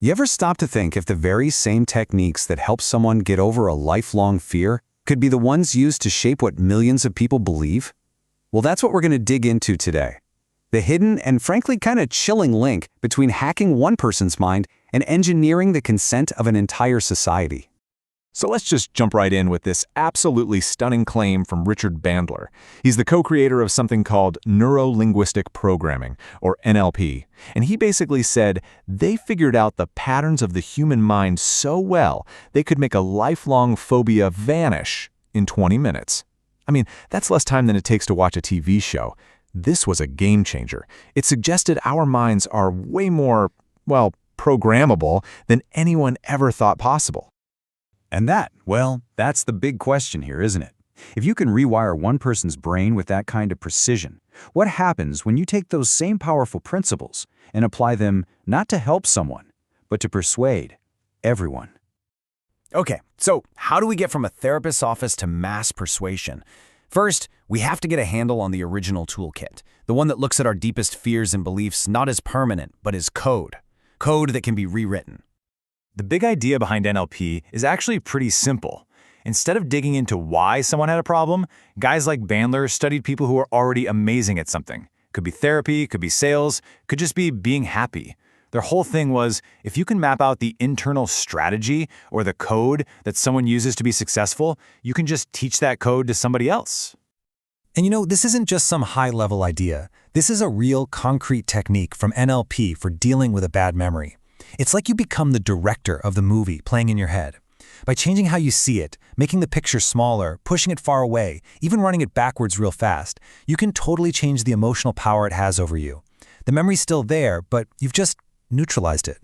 You ever stop to think if the very same techniques that help someone get over a lifelong fear could be the ones used to shape what millions of people believe? Well, that's what we're going to dig into today. The hidden and frankly kind of chilling link between hacking one person's mind and engineering the consent of an entire society. So let's just jump right in with this absolutely stunning claim from Richard Bandler. He's the co-creator of something called neuro-linguistic programming, or NLP. And he basically said they figured out the patterns of the human mind so well they could make a lifelong phobia vanish in 20 minutes. I mean, that's less time than it takes to watch a TV show. This was a game changer. It suggested our minds are way more, well, programmable than anyone ever thought possible. And that's the big question here, isn't it? If you can rewire one person's brain with that kind of precision, what happens when you take those same powerful principles and apply them not to help someone, but to persuade everyone? Okay, so how do we get from a therapist's office to mass persuasion? First, we have to get a handle on the original toolkit, the one that looks at our deepest fears and beliefs not as permanent, but as code that can be rewritten. The big idea behind NLP is actually pretty simple. Instead of digging into why someone had a problem, guys like Bandler studied people who are already amazing at something. Could be therapy, could be sales, could just be being happy. Their whole thing was, if you can map out the internal strategy or the code that someone uses to be successful, you can just teach that code to somebody else. And you know, this isn't just some high-level idea. This is a real concrete technique from NLP for dealing with a bad memory. It's like you become the director of the movie playing in your head. By changing how you see it, making the picture smaller, pushing it far away, even running it backwards real fast, you can totally change the emotional power it has over you. The memory's still there, but you've just neutralized it.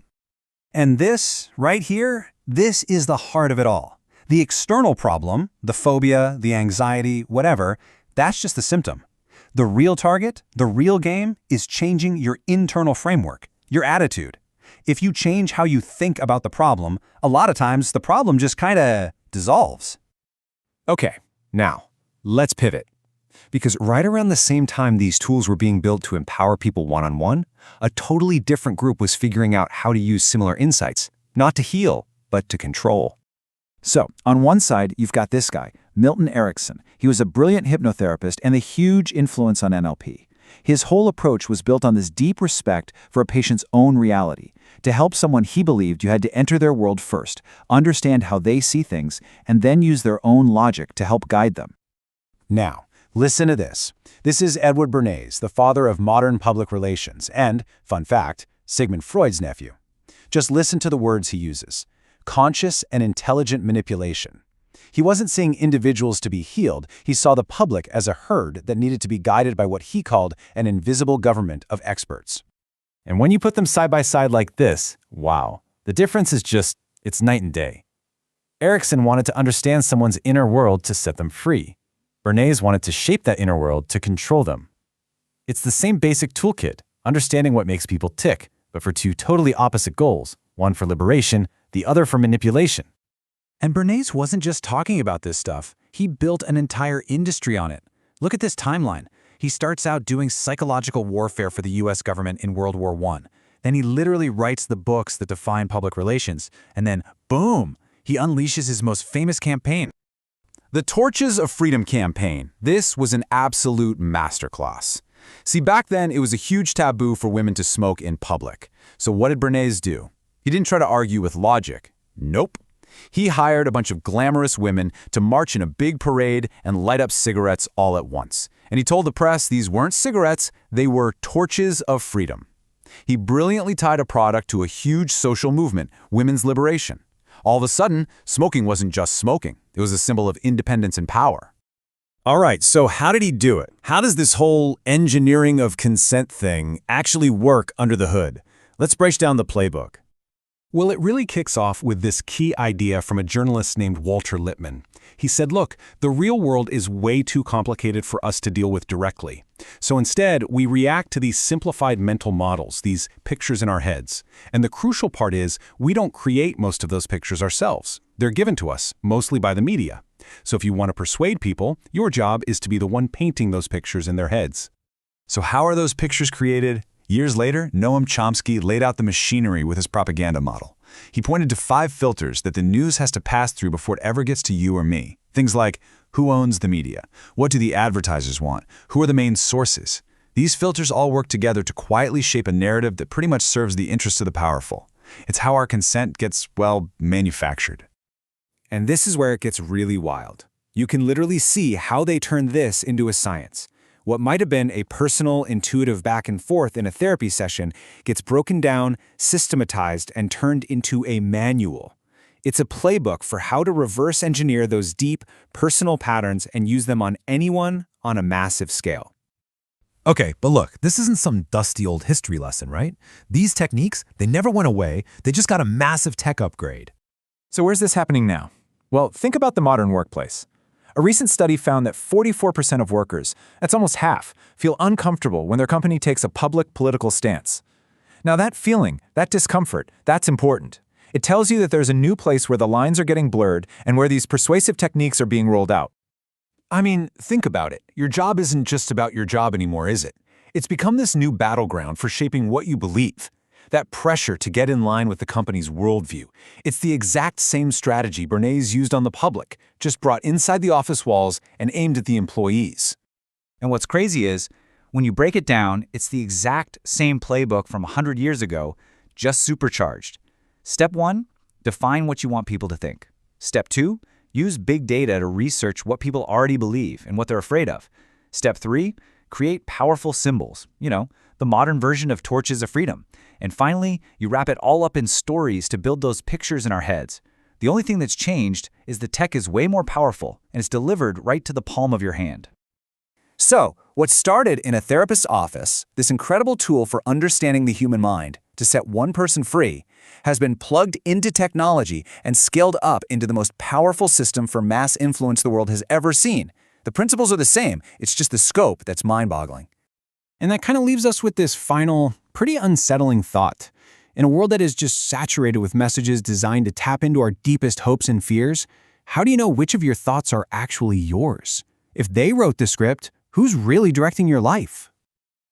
And this, right here, this is the heart of it all. The external problem, the phobia, the anxiety, whatever, that's just the symptom. The real target, the real game, is changing your internal framework, your attitude. If you change how you think about the problem, a lot of times the problem just kind of dissolves. Okay, now, let's pivot. Because right around the same time these tools were being built to empower people one-on-one, a totally different group was figuring out how to use similar insights, not to heal, but to control. So, on one side, you've got this guy, Milton Erickson. He was a brilliant hypnotherapist and a huge influence on NLP. His whole approach was built on this deep respect for a patient's own reality. To help someone, he believed you had to enter their world first, understand how they see things, and then use their own logic to help guide them. Now, listen to this. This is Edward Bernays, the father of modern public relations, and, fun fact, Sigmund Freud's nephew. Just listen to the words he uses. Conscious and intelligent manipulation. He wasn't seeing individuals to be healed, he saw the public as a herd that needed to be guided by what he called an invisible government of experts. And when you put them side by side like this, wow, the difference is just, it's night and day. Erickson wanted to understand someone's inner world to set them free. Bernays wanted to shape that inner world to control them. It's the same basic toolkit, understanding what makes people tick, but for two totally opposite goals, one for liberation, the other for manipulation. And Bernays wasn't just talking about this stuff. He built an entire industry on it. Look at this timeline. He starts out doing psychological warfare for the US government in World War I. Then he literally writes the books that define public relations. And then, boom, he unleashes his most famous campaign. The Torches of Freedom campaign. This was an absolute masterclass. See, back then, it was a huge taboo for women to smoke in public. So what did Bernays do? He didn't try to argue with logic. Nope. He hired a bunch of glamorous women to march in a big parade and light up cigarettes all at once. And he told the press these weren't cigarettes, they were torches of freedom. He brilliantly tied a product to a huge social movement, women's liberation. All of a sudden, smoking wasn't just smoking. It was a symbol of independence and power. All right, so how did he do it? How does this whole engineering of consent thing actually work under the hood? Let's break down the playbook. Well, it really kicks off with this key idea from a journalist named Walter Lippmann. He said, look, the real world is way too complicated for us to deal with directly. So instead, we react to these simplified mental models, these pictures in our heads. And the crucial part is, we don't create most of those pictures ourselves. They're given to us, mostly by the media. So if you want to persuade people, your job is to be the one painting those pictures in their heads. So how are those pictures created? Years later, Noam Chomsky laid out the machinery with his propaganda model. He pointed to 5 filters that the news has to pass through before it ever gets to you or me. Things like, who owns the media? What do the advertisers want? Who are the main sources? These filters all work together to quietly shape a narrative that pretty much serves the interests of the powerful. It's how our consent gets, well, manufactured. And this is where it gets really wild. You can literally see how they turn this into a science. What might have been a personal, intuitive back and forth in a therapy session gets broken down, systematized, and turned into a manual. It's a playbook for how to reverse engineer those deep, personal patterns and use them on anyone on a massive scale. Okay, but look, this isn't some dusty old history lesson, right? These techniques, they never went away, they just got a massive tech upgrade. So where's this happening now? Well, think about the modern workplace. A recent study found that 44% of workers, that's almost half, feel uncomfortable when their company takes a public political stance. Now that feeling, that discomfort, that's important. It tells you that there's a new place where the lines are getting blurred and where these persuasive techniques are being rolled out. I mean, think about it. Your job isn't just about your job anymore, is it? It's become this new battleground for shaping what you believe. That pressure to get in line with the company's worldview. It's the exact same strategy Bernays used on the public, just brought inside the office walls and aimed at the employees. And what's crazy is, when you break it down, it's the exact same playbook from 100 years ago, just supercharged. Step 1, define what you want people to think. Step 2, use big data to research what people already believe and what they're afraid of. Step 3, create powerful symbols, the modern version of torches of freedom. And finally, you wrap it all up in stories to build those pictures in our heads. The only thing that's changed is the tech is way more powerful and it's delivered right to the palm of your hand. So, what started in a therapist's office, this incredible tool for understanding the human mind to set one person free, has been plugged into technology and scaled up into the most powerful system for mass influence the world has ever seen. The principles are the same, it's just the scope that's mind-boggling. And that kind of leaves us with this final, pretty unsettling thought. In a world that is just saturated with messages designed to tap into our deepest hopes and fears, how do you know which of your thoughts are actually yours? If they wrote the script, who's really directing your life?